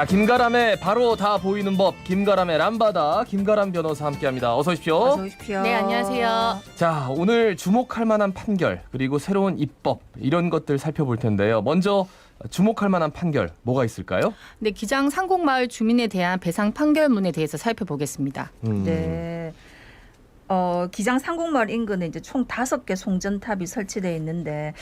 자, 김가람의 바로 다 보이는 법, 김가람의 람바다, 김가람 변호사 함께합니다. 어서 오십시오. 어서 오십시오. 네, 안녕하세요. 자, 오늘 주목할 만한 판결, 그리고 새로운 입법, 이런 것들 살펴볼 텐데요. 먼저 주목할 만한 판결, 뭐가 있을까요? 네, 기장 상곡마을 주민에 대한 배상 판결문에 대해서 살펴보겠습니다. 네. 기장 상곡마을 인근에 이제 총 5개 송전탑이 설치되어 있는데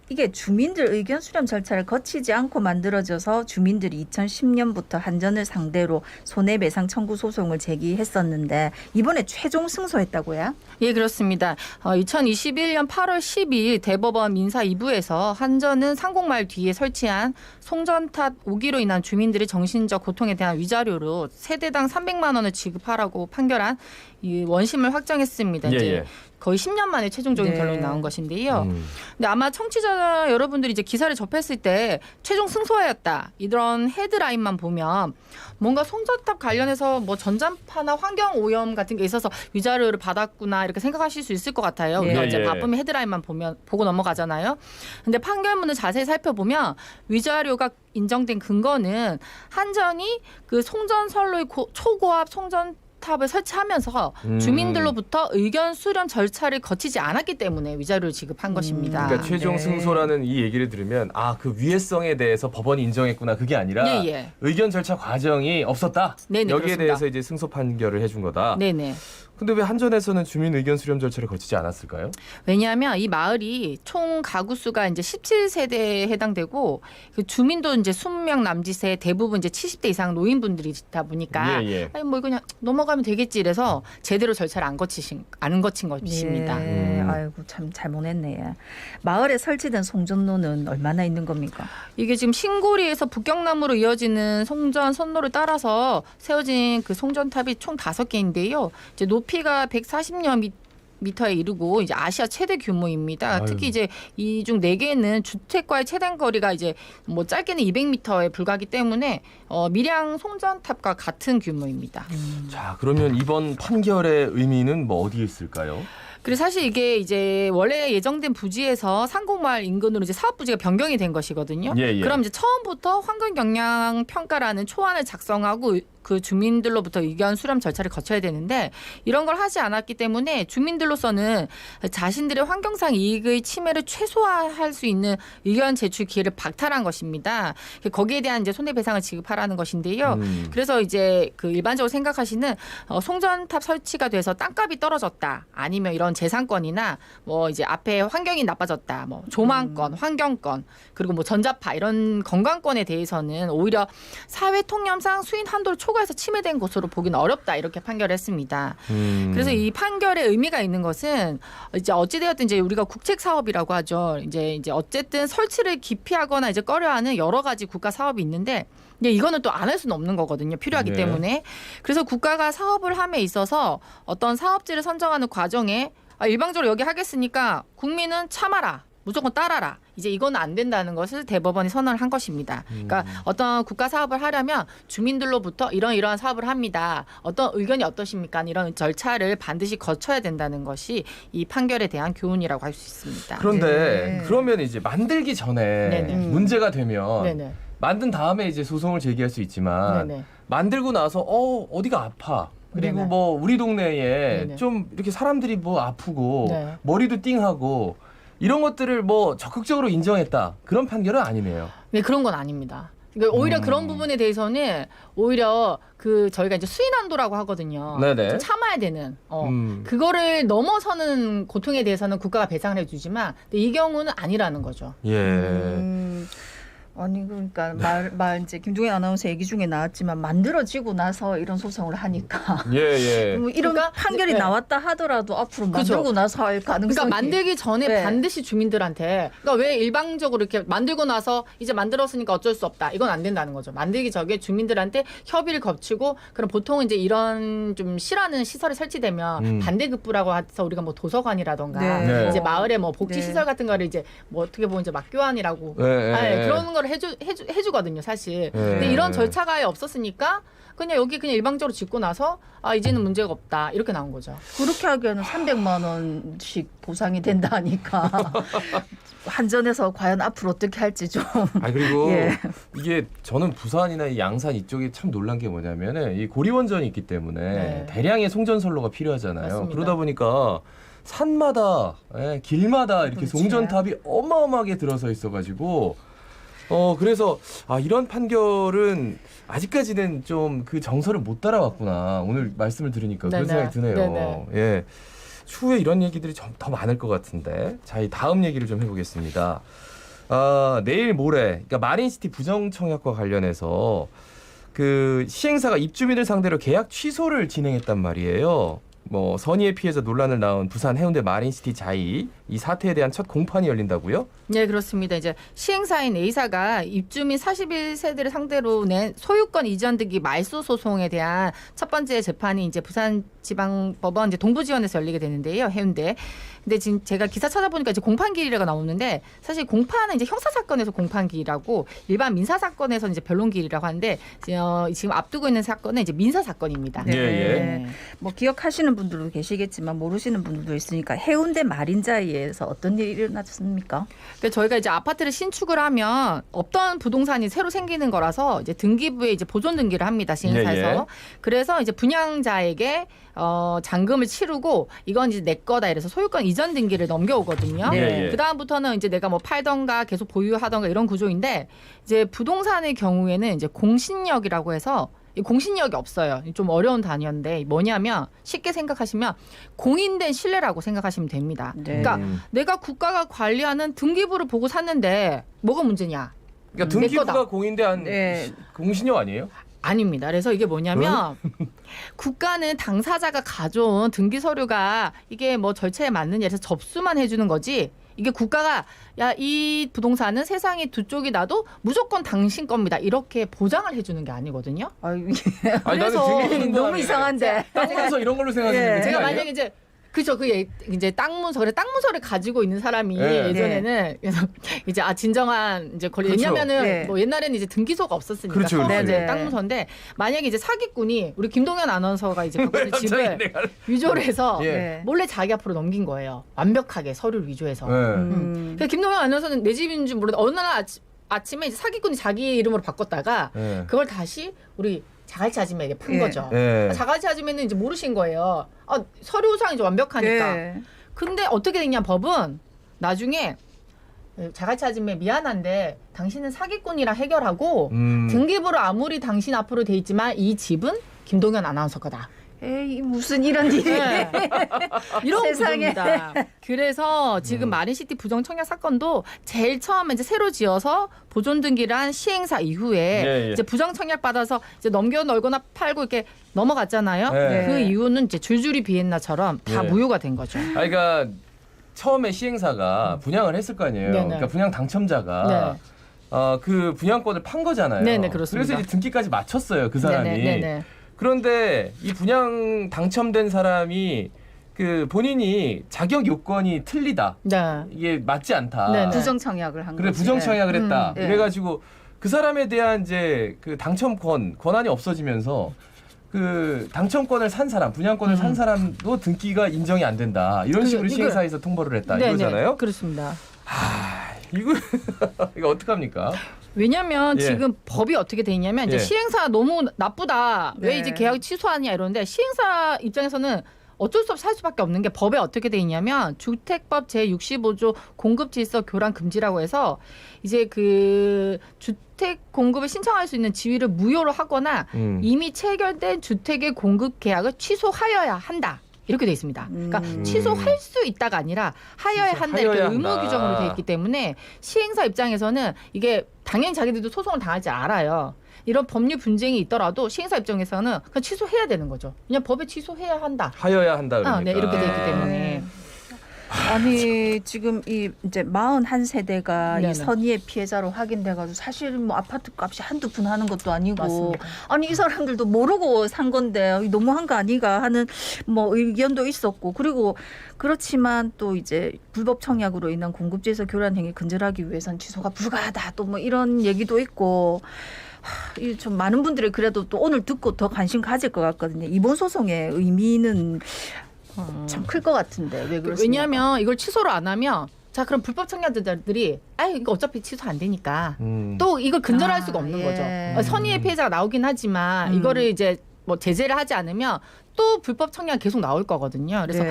이게 주민들 의견 수렴 절차를 거치지 않고 만들어져서 주민들이 2010년부터 한전을 상대로 손해배상 청구 소송을 제기했었는데 이번에 최종 승소했다고요? 예, 그렇습니다. 2021년 8월 12일 대법원 민사 2부에서 한전은 상곡마을 뒤에 설치한 송전탑 5기로 인한 주민들의 정신적 고통에 대한 위자료로 세대당 300만 원을 지급하라고 판결한 이 원심을 확정했습니다. 이제 거의 10년 만에 최종적인 결론이 나온 것인데요. 근데 아마 청취자 여러분들이 이제 기사를 접했을 때 최종 승소하였다 이런 헤드라인만 보면 뭔가 송전탑 관련해서 뭐 전자파나 환경 오염 같은 게 있어서 위자료를 받았구나 이렇게 생각하실 수 있을 것 같아요. 우리가 이제 바쁘면 헤드라인만 보고 넘어가잖아요. 근데 판결문을 자세히 살펴보면 위자료가 인정된 근거는 한전이 그 송전선로의 초고압 송전탑을 설치하면서 주민들로부터 의견 수렴 절차를 거치지 않았기 때문에 위자료를 지급한 것입니다. 그러니까 최종 승소라는 이 얘기를 들으면 그 위해성에 대해서 법원이 인정했구나 그게 아니라 의견 절차 과정이 없었다. 네네, 여기에 그렇습니다. 대해서 이제 승소 판결을 해준 거다. 네네. 근데 왜 한전에서는 주민 의견 수렴 절차를 거치지 않았을까요? 왜냐하면 이 마을이 총 가구 수가 이제 17세대에 해당되고 그 주민도 이제 20명 남짓에 대부분 이제 70대 이상 노인분들이다 보니까 아니 뭐 그냥 넘어가면 되겠지 이래서 제대로 절차를 안 거친 것입니다. 아이고 참 잘못했네. 마을에 설치된 송전로는 얼마나 있는 겁니까? 이게 지금 신고리에서 북경남으로 이어지는 송전 선로를 따라서 세워진 그 송전탑이 총 5개인데요. 이제 높이가 140여 미터에 이르고 이제 아시아 최대 규모입니다. 아유. 특히 이제 이 중 4개는 주택과의 최대 거리가 이제 뭐 짧게는 200m에 불과하기 때문에 밀양 송전탑과 같은 규모입니다. 자, 그러면 이번 판결의 의미는 뭐 어디에 있을까요? 그리고 사실 이게 이제 원래 예정된 부지에서 상곡마을 인근으로 이제 사업 부지가 변경이 된 것이거든요. 그럼 이제 처음부터 환경 영향 평가라는 초안을 작성하고 그 주민들로부터 의견 수렴 절차를 거쳐야 되는데 이런 걸 하지 않았기 때문에 주민들로서는 자신들의 환경상 이익의 침해를 최소화할 수 있는 의견 제출 기회를 박탈한 것입니다. 거기에 대한 이제 손해배상을 지급하라는 것인데요. 그래서 이제 그 일반적으로 생각하시는 송전탑 설치가 돼서 땅값이 떨어졌다. 아니면 이런 재산권이나 뭐 이제 앞에 환경이 나빠졌다. 뭐 조망권, 환경권, 그리고 뭐 전자파 이런 건강권에 대해서는 오히려 사회 통념상 수인 한도를 초과해서 침해된 것으로 보기는 어렵다 이렇게 판결했습니다. 그래서 이 판결의 의미가 있는 것은 이제 어찌되었든 이제 우리가 국책 사업이라고 하죠. 이제 어쨌든 설치를 기피하거나 이제 꺼려하는 여러 가지 국가 사업이 있는데 이거는 또 안 할 수는 없는 거거든요. 필요하기 때문에. 그래서 국가가 사업을 함에 있어서 어떤 사업지를 선정하는 과정에 일방적으로 여기 하겠으니까 국민은 참아라. 무조건 따라라. 이제 이건 안 된다는 것을 대법원이 선언을 한 것입니다. 그러니까 어떤 국가 사업을 하려면 주민들로부터 이러한 사업을 합니다. 어떤 의견이 어떠십니까? 이런 절차를 반드시 거쳐야 된다는 것이 이 판결에 대한 교훈이라고 할 수 있습니다. 그런데 그러면 이제 만들기 전에 문제가 되면 만든 다음에 이제 소송을 제기할 수 있지만 만들고 나서 어디가 아파. 그리고 뭐 우리 동네에 좀 이렇게 사람들이 뭐 아프고 머리도 띵하고 이런 것들을 뭐 적극적으로 인정했다. 그런 판결은 아니네요. 네, 그런 건 아닙니다. 그러니까 오히려 그런 부분에 대해서는 오히려 저희가 이제 수인 한도라고 하거든요. 좀 참아야 되는 그거를 넘어서는 고통에 대해서는 국가가 배상을 해주지만 근데 이 경우는 아니라는 거죠. 아니 그러니까 말 이제 김종현 아나운서 얘기 중에 나왔지만 만들어지고 나서 이런 소송을 하니까 뭐 이런 판결이 나왔다 하더라도 앞으로 만들고 나서 할 가능성이 그러니까 만들기 전에 반드시 주민들한테 그러니까 왜 일방적으로 이렇게 만들고 나서 이제 만들었으니까 어쩔 수 없다 이건 안 된다는 거죠. 만들기 전에 주민들한테 협의를 거치고 그럼 보통 이제 이런 좀 실하는 시설이 설치되면 반대급부라고 해서 우리가 뭐 도서관이라던가 이제 마을에 뭐 복지 시설 같은 거를 이제 뭐 어떻게 보면 이제 막교환이라고 그런 걸 거를 해주거든요, 사실. 근데 이런 절차가 없었으니까 그냥 여기 그냥 일방적으로 짓고 나서 이제는 문제가 없다 이렇게 나온 거죠. 그렇게 하기에는 300만 원씩 보상이 된다 하니까 한전에서 과연 앞으로 어떻게 할지 좀. 그리고 이게 저는 부산이나 이 양산 이쪽에 참 놀란 게 뭐냐면은 이 고리원전이 있기 때문에 대량의 송전선로가 필요하잖아요. 맞습니다. 그러다 보니까 산마다 길마다 이렇게 그렇지. 송전탑이 어마어마하게 들어서 있어가지고 그래서 이런 판결은 아직까지는 좀 그 정서를 못 따라왔구나. 오늘 말씀을 들으니까 그런 생각이 드네요. 네네. 예. 추후에 이런 얘기들이 좀 더 많을 것 같은데. 자, 이 다음 얘기를 좀 해보겠습니다. 내일 모레, 그러니까 마린시티 부정청약과 관련해서 그 시행사가 입주민을 상대로 계약 취소를 진행했단 말이에요. 뭐 선의의 피해자 논란을 낳은 부산 해운대 마린시티 자이 이 사태에 대한 첫 공판이 열린다고요? 네, 그렇습니다. 이제 시행사인 A사가 입주민 41세대를 상대로 낸 소유권 이전 등기 말소 소송에 대한 첫 번째 재판이 이제 부산지방법원 이제 동부지원에서 열리게 되는데요, 해운대. 근데 지금 제가 기사 찾아보니까 이제 공판기일이라고 나오는데 사실 공판은 이제 형사사건에서 공판기일하고 일반 민사사건에서 이제 변론기일이라고 하는데 지금 앞두고 있는 사건은 이제 민사사건입니다. 예. 뭐 기억하시는 분들도 계시겠지만 모르시는 분들도 있으니까 해운대 마린자이에서 어떤 일이 일어났습니까? 그러니까 저희가 이제 아파트를 신축을 하면 없던 부동산이 새로 생기는 거라서 이제 등기부에 이제 보존 등기를 합니다, 시행사에서. 그래서 이제 분양자에게 잔금을 치르고 이건 이제 내 거다 이래서 소유권 이전 등기를 넘겨오거든요. 그 다음부터는 이제 내가 뭐 팔던가 계속 보유하던가 이런 구조인데 이제 부동산의 경우에는 이제 공신력이라고 해서 이 공신력이 없어요. 좀 어려운 단어인데 뭐냐면 쉽게 생각하시면 공인된 신뢰라고 생각하시면 됩니다. 그러니까 내가 국가가 관리하는 등기부를 보고 샀는데 뭐가 문제냐? 그러니까 등기부가 공인된 공신력 아니에요? 아닙니다. 그래서 이게 뭐냐면 국가는 당사자가 가져온 등기 서류가 이게 뭐 절차에 맞느냐 해서 접수만 해주는 거지. 이게 국가가 야, 이 부동산은 세상에 두 쪽이 나도 무조건 당신 겁니다. 이렇게 보장을 해주는 게 아니거든요. 그래서 너무 이상한데. 땅 문서 이런 걸로 생각하시는 제가 만약에 이제 그죠. 이제 땅 문서를 가지고 있는 사람이 예전에는 그래서 이제 진정한 이제 거리 왜냐면은 뭐 옛날에는 이제 등기소가 없었으니까 땅 문서인데 만약에 이제 사기꾼이 우리 김동현 아나운서가 이제 집을 위조를 해서 몰래 자기 앞으로 넘긴 거예요. 완벽하게 서류를 위조해서. 그래서 김동현 아나운서는 내 집인 줄 모르는데 어느 날 아침에 이제 사기꾼이 자기 이름으로 바꿨다가 그걸 다시 우리 자갈치 아줌마에게 푼 거죠. 자갈치 아줌마는 이제 모르신 거예요. 서류상 이제 완벽하니까. 근데 어떻게 됐냐, 법은 나중에 자갈치 아줌마 미안한데 당신은 사기꾼이라 해결하고 등기부로 아무리 당신 앞으로 돼 있지만 이 집은 김동현 아나운서 거다. 에이, 무슨 이런 일이. 이런 구조입니다. 그래서 지금 마린시티 부정청약 사건도 제일 처음에 이제 새로 지어서 보존 등기를 한 시행사 이후에 이제 부정청약 받아서 이제 넘겨 놀거나 팔고 이렇게 넘어갔잖아요. 그 이유는 이제 줄줄이 비엔나처럼 다 무효가 된 거죠. 그러니까 처음에 시행사가 분양을 했을 거 아니에요. 그러니까 분양 당첨자가 그 분양권을 판 거잖아요. 네네, 그렇습니다. 그래서 이제 등기까지 마쳤어요, 그 사람이. 그런데 이 분양 당첨된 사람이 그 본인이 자격 요건이 틀리다. 이게 맞지 않다. 부정청약을 한 거지. 그래, 부정청약을 했다. 그래가지고 그 사람에 대한 이제 그 권한이 없어지면서 그 당첨권을 산 사람, 분양권을 산 사람도 등기가 인정이 안 된다. 이런 식으로 시행사에서 통보를 했다. 이거잖아요. 그렇습니다. 이거 어떡합니까? 왜냐면 지금 법이 어떻게 돼 있냐면 이제 시행사 너무 나쁘다. 왜 이제 계약 취소하냐 이러는데 시행사 입장에서는 어쩔 수 없이 할 수밖에 없는 게 법에 어떻게 돼 있냐면 주택법 제65조 공급질서 교란 금지라고 해서 이제 그 주택 공급을 신청할 수 있는 지위를 무효로 하거나 이미 체결된 주택의 공급 계약을 취소하여야 한다. 이렇게 돼 있습니다. 그러니까 취소할 수 있다가 아니라 하여야 한다 이렇게 의무 규정으로 돼 있기 때문에 시행사 입장에서는 이게 당연히 자기들도 소송을 당할지 알아요. 이런 법률 분쟁이 있더라도 시행사 입장에서는 그냥 취소해야 되는 거죠. 그냥 법에 취소해야 한다. 하여야 한다 그러니까. 네, 이렇게 돼 있기 때문에. 아니 지금 이 이제 41세대가 네네. 이 선의의 피해자로 확인돼가지고 사실 뭐 아파트 값이 한두 푼 하는 것도 아니고 맞습니다. 아니 이 사람들도 모르고 산 건데 너무한 거 아니가 하는 뭐 의견도 있었고 그리고 그렇지만 또 이제 불법 청약으로 인한 공급지에서 교란 행위 근절하기 위해선 취소가 불가하다 또 뭐 이런 얘기도 있고. 이 좀 많은 분들이 그래도 또 오늘 듣고 더 관심 가질 것 같거든요. 이번 소송의 의미는 참 클 것 같은데 왜 그렇습니까? 왜냐하면 이걸 취소를 안 하면 자 그럼 불법 청약자들이 이거 어차피 취소 안 되니까 또 이걸 근절할 수가 없는 예. 거죠. 선의의 피해자가 나오긴 하지만 이거를 이제 뭐 제재를 하지 않으면 또 불법 청약 계속 나올 거거든요. 그래서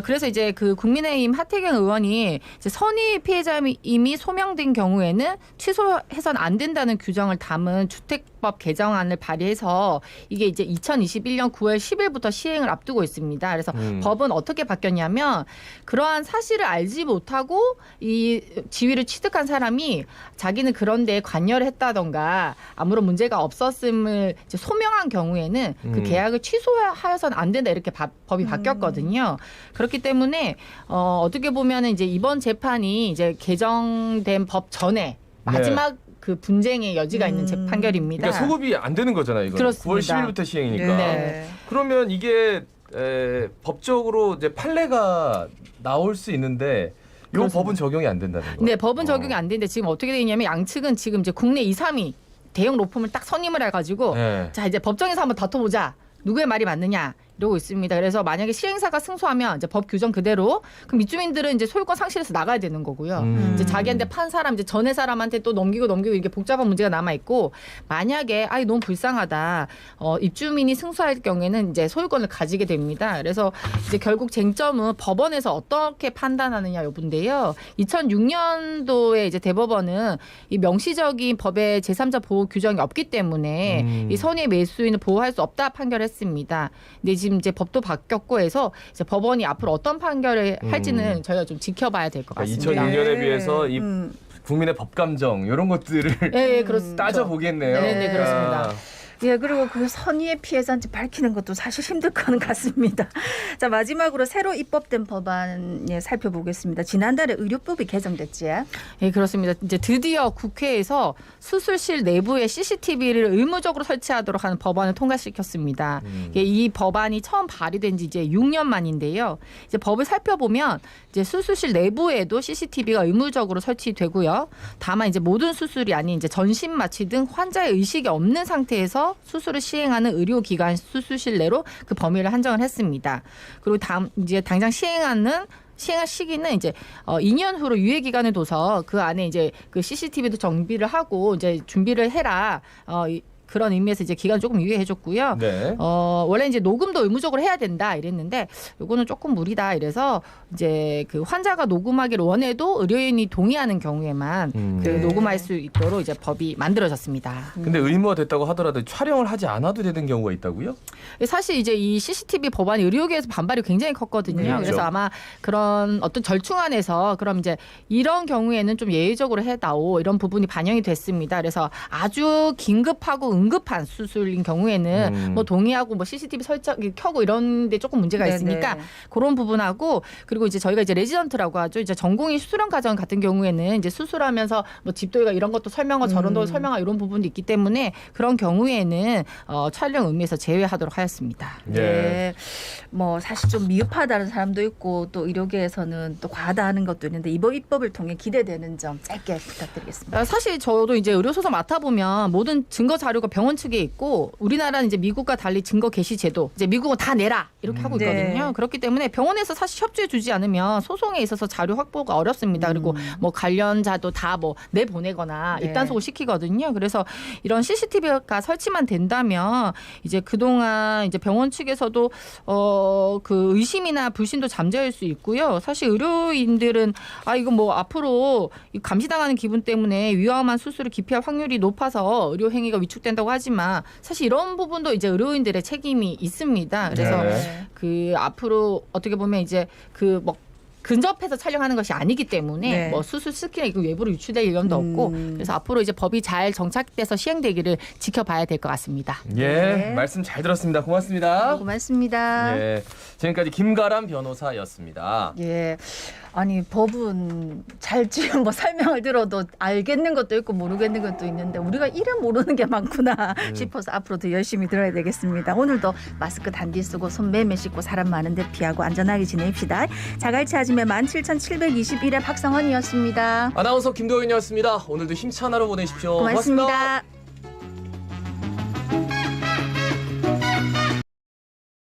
그래서 이제 그 국민의힘 하태경 의원이 이제 선의 피해자임이 소명된 경우에는 취소해서는 안 된다는 규정을 담은 주택법 개정안을 발의해서 이게 이제 2021년 9월 10일부터 시행을 앞두고 있습니다. 그래서 법은 어떻게 바뀌었냐면 그러한 사실을 알지 못하고 이 지위를 취득한 사람이 자기는 그런 데에 관여를 했다던가 아무런 문제가 없었음을 이제 소명한 경우에는 그 계약을 취소하여서는 안 된다 이렇게 법이 바뀌었거든요. 그렇기 때문에 어떻게 보면은 이제 이번 재판이 이제 개정된 법 전에 마지막 그 분쟁의 여지가 있는 판결입니다. 그러니까 소급이 안 되는 거잖아요. 이거. 그렇습니다. 9월 10일부터 시행이니까. 네. 그러면 이게 법적으로 이제 판례가 나올 수 있는데 이 법은 적용이 안 된다는 거예요. 네, 법은 적용이 안 되는데 지금 어떻게 되냐면 양측은 지금 이제 국내 2, 3위 대형 로펌을 딱 선임을 해가지고 네. 자 이제 법정에서 한번 다퉈보자. 누구의 말이 맞느냐 이러고 있습니다. 그래서 만약에 시행사가 승소하면 이제 법 규정 그대로 그럼 입주민들은 이제 소유권 상실해서 나가야 되는 거고요. 이제 자기한테 판 사람 이제 전에 사람한테 또 넘기고 이렇게 복잡한 문제가 남아 있고 만약에 너무 불쌍하다 입주민이 승소할 경우에는 이제 소유권을 가지게 됩니다. 그래서 이제 결국 쟁점은 법원에서 어떻게 판단하느냐 여부인데요. 2006년도에 이제 대법원은 이 명시적인 법의 제3자 보호 규정이 없기 때문에 이 선의 매수인을 보호할 수 없다 판결했습니다. 근데 지금 이제 법도 바뀌었고 해서 이제 법원이 앞으로 어떤 판결을 할지는 저희가 좀 지켜봐야 될 것 같습니다. 2006년에 비해서 이 국민의 법감정 이런 것들을 네, 그렇습니다. 따져보겠네요. 네, 그렇습니다. 예, 그리고 그 선의의 피해자인지 밝히는 것도 사실 힘들 것 같습니다. 자, 마지막으로 새로 입법된 법안 살펴보겠습니다. 지난달에 의료법이 개정됐지? 네, 그렇습니다. 이제 드디어 국회에서 수술실 내부에 CCTV를 의무적으로 설치하도록 하는 법안을 통과시켰습니다. 이 법안이 처음 발의된 지 이제 6년 만인데요. 이제 법을 살펴보면 이제 수술실 내부에도 CCTV가 의무적으로 설치되고요. 다만 이제 모든 수술이 아닌 이제 전신 마취 등 환자의 의식이 없는 상태에서 수술을 시행하는 의료기관 수술실 내로 그 범위를 한정을 했습니다. 그리고 이제 당장 시행할 시기는 이제 2년 후로 유예 기간을 둬서 그 안에 이제 그 CCTV도 정비를 하고 이제 준비를 해라. 그런 의미에서 이제 기간 조금 유예해줬고요. 네. 원래 이제 녹음도 의무적으로 해야 된다 이랬는데 요거는 조금 무리다 이래서 이제 그 환자가 녹음하기를 원해도 의료인이 동의하는 경우에만 그 녹음할 수 있도록 이제 법이 만들어졌습니다. 근데 의무화됐다고 하더라도 촬영을 하지 않아도 되는 경우가 있다고요? 사실 이제 이 CCTV 법안이 의료계에서 반발이 굉장히 컸거든요. 그렇죠. 그래서 아마 그런 어떤 절충안에서 그럼 이제 이런 경우에는 좀 예외적으로 해다오 이런 부분이 반영이 됐습니다. 그래서 아주 긴급하고 응급한 수술인 경우에는 뭐 동의하고 뭐 CCTV 설치 켜고 이런데 조금 문제가 있으니까 그런 부분하고 그리고 이제 저희가 이제 레지던트라고 하죠. 이제 전공의 수술형 가정 같은 경우에는 이제 수술하면서 뭐 집도의가 이런 것도 설명하고 저런 것도 설명하고 이런 부분도 있기 때문에 그런 경우에는 촬영 의무에서 제외하도록 하였습니다. 네. 뭐 사실 좀 미흡하다는 사람도 있고 또 의료계에서는 또 과하다 하는 것도 있는데 이번 입법을 통해 기대되는 점 짧게 부탁드리겠습니다. 사실 저도 이제 의료소송 맡아보면 모든 증거 자료가 병원 측에 있고 우리나라는 이제 미국과 달리 증거 개시 제도 이제 미국은 다 내라 이렇게 하고 있거든요. 네. 그렇기 때문에 병원에서 사실 협조해 주지 않으면 소송에 있어서 자료 확보가 어렵습니다. 그리고 뭐 관련자도 다 뭐 내보내거나 네. 입단속을 시키거든요. 그래서 이런 CCTV가 설치만 된다면 이제 그동안 이제 병원 측에서도 그 의심이나 불신도 잠재울 수 있고요. 사실 의료인들은 이거 뭐 앞으로 감시당하는 기분 때문에 위험한 수술을 기피할 확률이 높아서 의료 행위가 위축된다고 하지만 사실 이런 부분도 이제 의료인들의 책임이 있습니다. 그래서 네. 그 앞으로 어떻게 보면 이제 그 뭐 근접해서 촬영하는 것이 아니기 때문에 네. 뭐 수술 스킨에 이거 외부로 유출될 위험도 없고 그래서 앞으로 이제 법이 잘 정착돼서 시행되기를 지켜봐야 될 것 같습니다. 예, 네. 말씀 잘 들었습니다. 고맙습니다. 고맙습니다. 예, 지금까지 김가람 변호사였습니다. 예. 아니 법은 잘 지금 뭐 설명을 들어도 알겠는 것도 있고 모르겠는 것도 있는데 우리가 이름 모르는 게 많구나 싶어서 앞으로 더 열심히 들어야 되겠습니다. 오늘도 마스크 단디 쓰고 손 매매 씻고 사람 많은데 피하고 안전하게 지냅시다. 자갈치 아침에 17,721회 박성원이었습니다. 아나운서 김도윤이었습니다. 오늘도 힘찬 하루 보내십시오. 고맙습니다. 고맙습니다.